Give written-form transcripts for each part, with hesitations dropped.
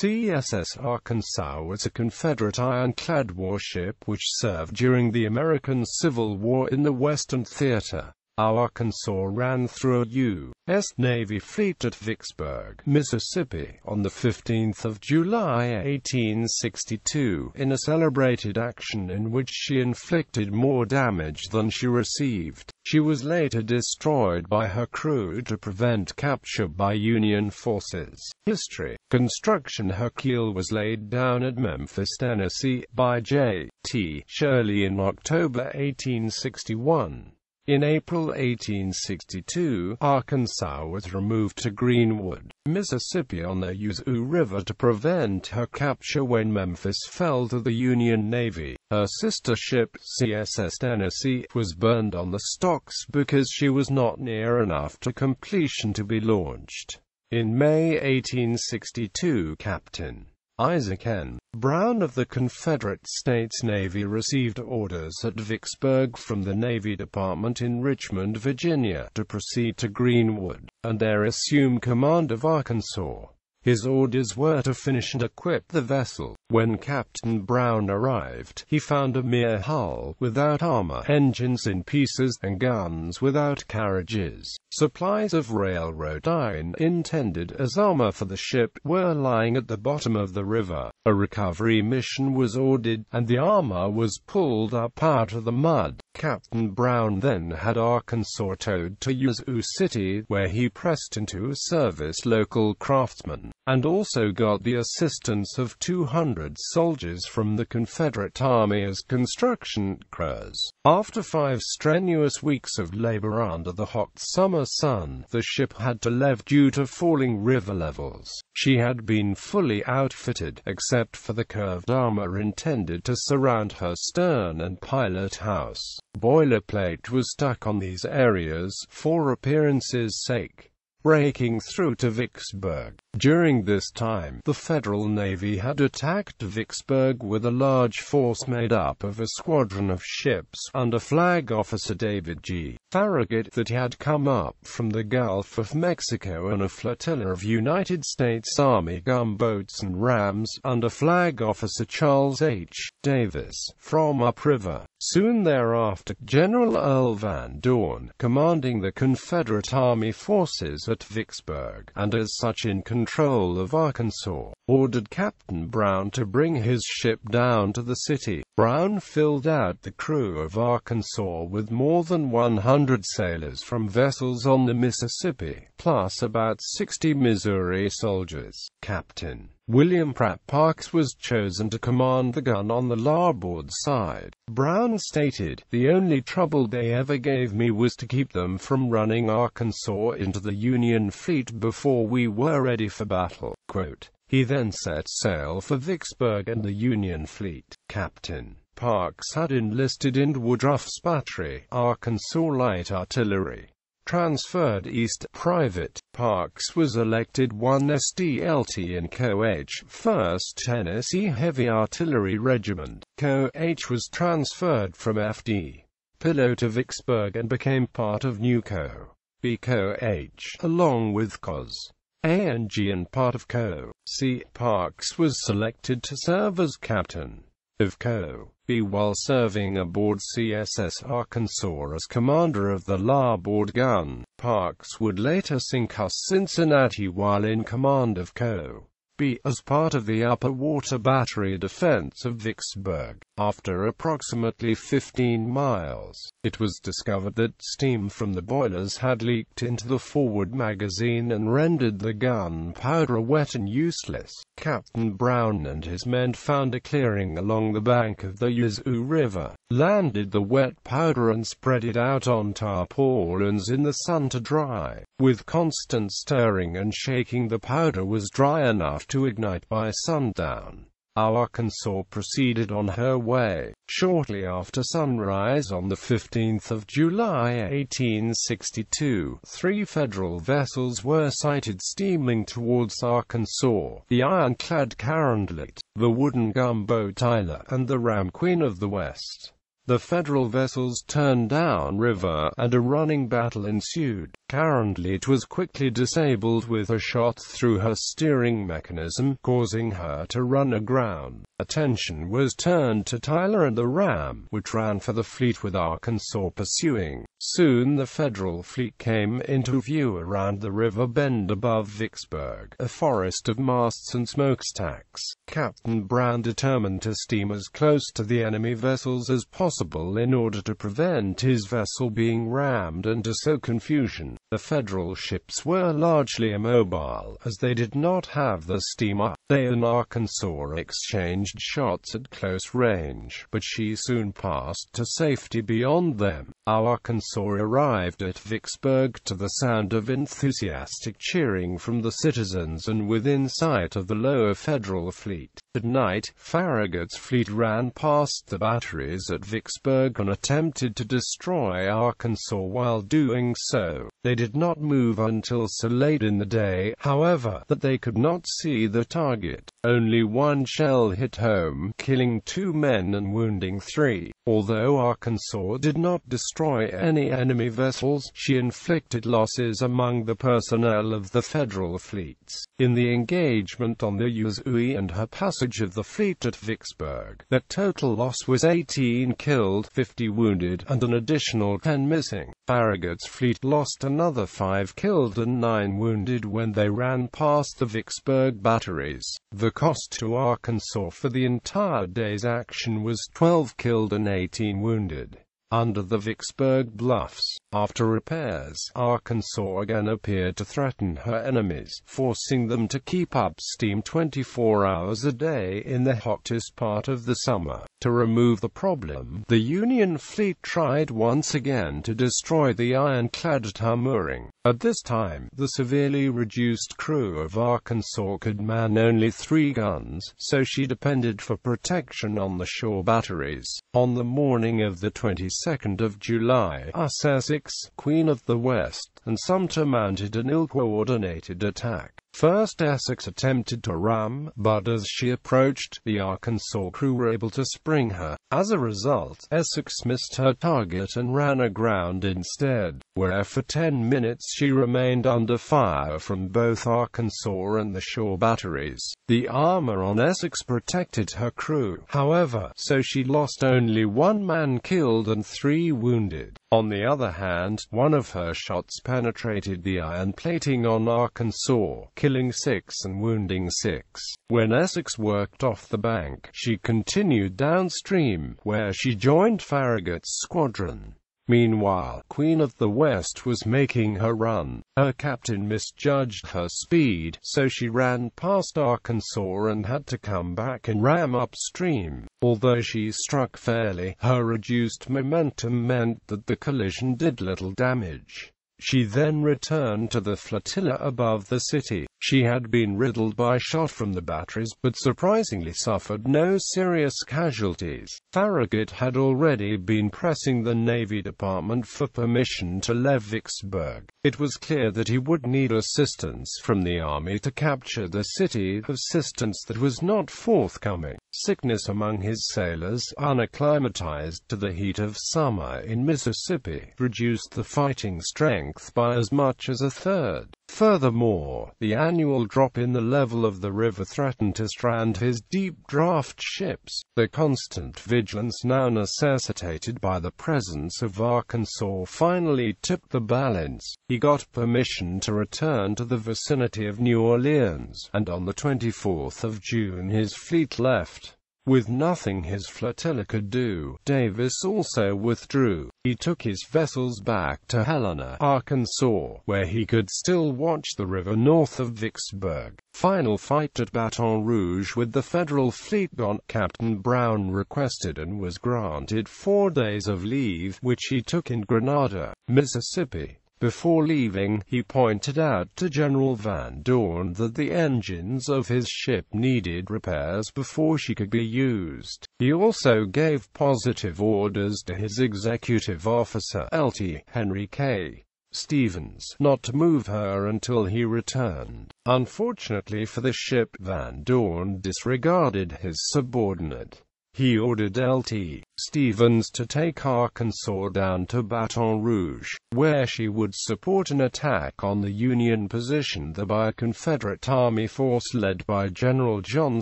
CSS Arkansas was a Confederate ironclad warship which served during the American Civil War in the Western Theater.Arkansas ran through a U.S.Navy fleet at Vicksburg, Mississippi, on 15 July 1862, in a celebrated action in which she inflicted more damage than she received. She was later destroyed by her crew to prevent capture by Union forces. History. Construction. Her keel was laid down at Memphis, Tennessee, by J.T. Shirley in October 1861. In April 1862, Arkansas was removed to Greenwood, Mississippi on the Yazoo River to prevent her capture when Memphis fell to the Union Navy. Her sister ship, CSS Tennessee, was burned on the stocks because she was not near enough to completion to be launched. In May 1862, Captain Isaac N. Brown of the Confederate States Navy received orders at Vicksburg from the Navy Department in Richmond, Virginia, to proceed to Greenwood, and there assume command of Arkansas. His orders were to finish and equip the vessel. When Captain Brown arrived, he found a mere hull, without armor, engines in pieces, and guns without carriages. Supplies of railroad iron, intended as armor for the ship, were lying at the bottom of the river. A recovery mission was ordered, and the armor was pulled up out of the mud. Captain Brown then had Arkansas towed to Yazoo City, where he pressed into service local craftsmen, and also got the assistance of 200 soldiers from the Confederate Army as construction crews. After 5 strenuous weeks of labor under the hot summer sun, the ship had to leave due to falling river levels. She had been fully outfitted, except for the curved armor intended to surround her stern and pilot house. Boilerplate was stuck on these areas, for appearance's sake. Breaking through to Vicksburg. During this time, the Federal Navy had attacked Vicksburg with a large force made up of a squadron of ships under Flag Officer David G. Farragut that had come up from the Gulf of Mexico, and a flotilla of United States Army gunboats and rams under Flag Officer Charles H. Davis from upriver. Soon thereafter, General Earl Van Dorn, commanding the Confederate Army forces at Vicksburg, and as such in control of Arkansas, ordered Captain Brown to bring his ship down to the city. Brown filled out the crew of Arkansas with more than 100 sailors from vessels on the Mississippi, plus about 60 Missouri soldiers. Captain William Pratt Parks was chosen to command the gun on the larboard side. Brown stated, "The only trouble they ever gave me was to keep them from running Arkansas into the Union fleet before we were ready for battle." Quote. He then set sail for Vicksburg and the Union fleet. Captain Parks had enlisted in Woodruff's Battery, Arkansas Light Artillery. Transferred east, Private Parks was elected 1 SDLT in Co-H, 1st Tennessee Heavy Artillery Regiment. Co-H was transferred from FD Pillow to Vicksburg and became part of new Co-B Co-H, along with Cos. A and G and part of Co-C. Parks was selected to serve as captain of Co-B while serving aboard CSS Arkansas as commander of the larboard gun. Parks would later sink US Cincinnati while in command of Co-B as part of the upper water battery defense of Vicksburg. After approximately 15 miles, it was discovered that steam from the boilers had leaked into the forward magazine and rendered the gunpowder wet and useless. Captain Brown and his men found a clearing along the bank of the Yazoo River, landed the wet powder and spread it out on tarpaulins in the sun to dry. With constant stirring and shaking, the powder was dry enough to ignite by sundown. Arkansas proceeded on her way. Shortly after sunrise on 15 July 1862, 3 Federal vessels were sighted steaming towards Arkansas: the ironclad Carondelet, the wooden gunboat Isla, and the ram Queen of the West. The Federal vessels turned down river, and a running battle ensued. Currently it was quickly disabled with a shot through her steering mechanism, causing her to run aground. Attention was turned to Tyler and the ram, which ran for the fleet with Arkansas pursuing. Soon the Federal fleet came into view around the river bend above Vicksburg, a forest of masts and smokestacks. Captain Brown determined to steam as close to the enemy vessels as possible in order to prevent his vessel being rammed and to sow confusion. The Federal ships were largely immobile, as they did not have the steamer. They and Arkansas exchanged shots at close range, but she soon passed to safety beyond them. Arkansas arrived at Vicksburg to the sound of enthusiastic cheering from the citizens and within sight of the lower Federal fleet. At night, Farragut's fleet ran past the batteries at Vicksburg and attempted to destroy Arkansas. While doing so, they did not move until so late in the day, however, that they could not see the target. Only one shell hit home, killing 2 men and wounding 3. Although Arkansas did not destroy any enemy vessels, she inflicted losses among the personnel of the Federal fleets. In the engagement on the U.S.Navy and her passage of the fleet at Vicksburg, the total loss was 18 killed, 50 wounded, and an additional 10 missing. Farragut's fleet lost another 5 killed and 9 wounded when they ran past the Vicksburg batteries. The cost to Arkansas for the entire day's action was 12 killed and 18 wounded. Under the Vicksburg bluffs, after repairs, Arkansas again appeared to threaten her enemies, forcing them to keep up steam 24 hours a day in the hottest part of the summer. To remove the problem, the Union fleet tried once again to destroy the ironclad at her mooring. At this time, the severely reduced crew of Arkansas could man only 3 guns, so she depended for protection on the shore batteries. On the morning of the 22nd of July, Essex, Queen of the West, and Sumter mounted an ill-coordinated attack. First Essex attempted to ram, but as she approached, the Arkansas crew were able to spring her. As a result, Essex missed her target and ran aground instead, where for 10 minutes she remained under fire from both Arkansas and the shore batteries. The armor on Essex protected her crew, however, so she lost only 1 man killed and 3 wounded. On the other hand, one of her shots penetrated the iron plating on Arkansas, killing 6 and wounding 6. When Essex worked off the bank, she continued downstream, where she joined Farragut's squadron. Meanwhile, Queen of the West was making her run. Her captain misjudged her speed, so she ran past Arkansas and had to come back and ram upstream. Although she struck fairly, her reduced momentum meant that the collision did little damage. She then returned to the flotilla above the city. She had been riddled by shot from the batteries, but surprisingly suffered no serious casualties. Farragut had already been pressing the Navy Department for permission to leave Vicksburg. It was clear that he would need assistance from the Army to capture the city, assistance that was not forthcoming. Sickness among his sailors, unacclimatized to the heat of summer in Mississippi, reduced the fighting strength by as much as 1/3. Furthermore, the annual drop in the level of the river threatened to strand his deep-draft ships. The constant vigilance now necessitated by the presence of Arkansas finally tipped the balance. He got permission to return to the vicinity of New Orleans, and on the 24th of June his fleet left. With nothing his flotilla could do, Davis also withdrew. He took his vessels back to Helena, Arkansas, where he could still watch the river north of Vicksburg. Final fight at Baton Rouge with the Federal fleet on. Captain Brown requested and was granted 4 days of leave, which he took in Grenada, Mississippi. Before leaving, he pointed out to General Van Dorn that the engines of his ship needed repairs before she could be used. He also gave positive orders to his executive officer, Lt. Henry K. Stevens, not to move her until he returned. Unfortunately for the ship, Van Dorn disregarded his subordinate. he ordered Lt. Stevens to take Arkansas down to Baton Rouge, where she would support an attack on the Union position there by a Confederate Army force led by General John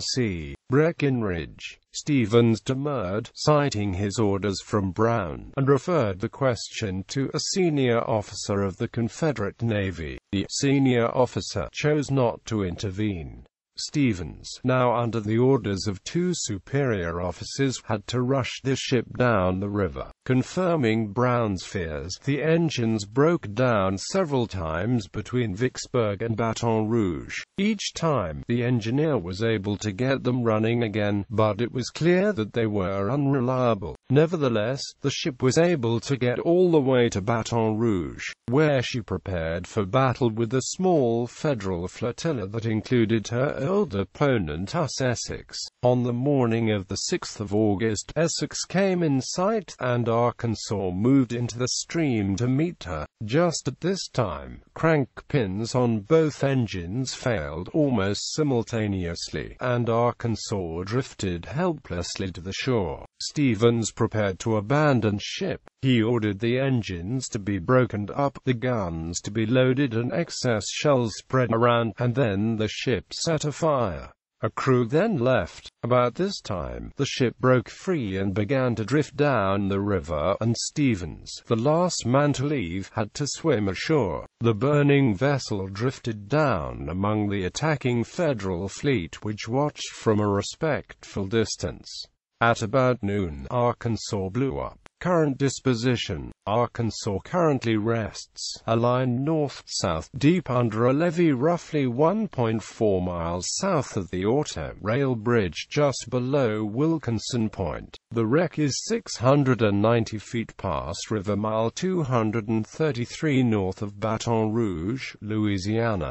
C. Breckinridge. Stevens demurred, citing his orders from Brown, and referred the question to a senior officer of the Confederate Navy. The senior officer chose not to intervene. Stevens, now under the orders of two superior officers, had to rush the ship down the river. Confirming Brown's fears, the engines broke down several times between Vicksburg and Baton Rouge. Each time, the engineer was able to get them running again, but it was clear that they were unreliable. Nevertheless, the ship was able to get all the way to Baton Rouge, where she prepared for battle with a small Federal flotilla that included her old opponent Essex. On the morning of the 6th of August, Essex came in sight, and Arkansas moved into the stream to meet her. Just at this time, crank pins on both engines failed almost simultaneously, and Arkansas drifted helplessly to the shore. Stevens prepared to abandon ship. He ordered the engines to be broken up, the guns to be loaded and excess shells spread around, and then the ship set afire. A crew then left. About this time, the ship broke free and began to drift down the river, and Stevens, the last man to leave, had to swim ashore. The burning vessel drifted down among the attacking Federal fleet, which watched from a respectful distance. At about noon, Arkansas blew up. Current disposition: Arkansas currently rests, aligned north-south, deep under a levee roughly 1.4 miles south of the Auto Rail Bridge just below Wilkinson Point. The wreck is 690 feet past River Mile 233 north of Baton Rouge, Louisiana.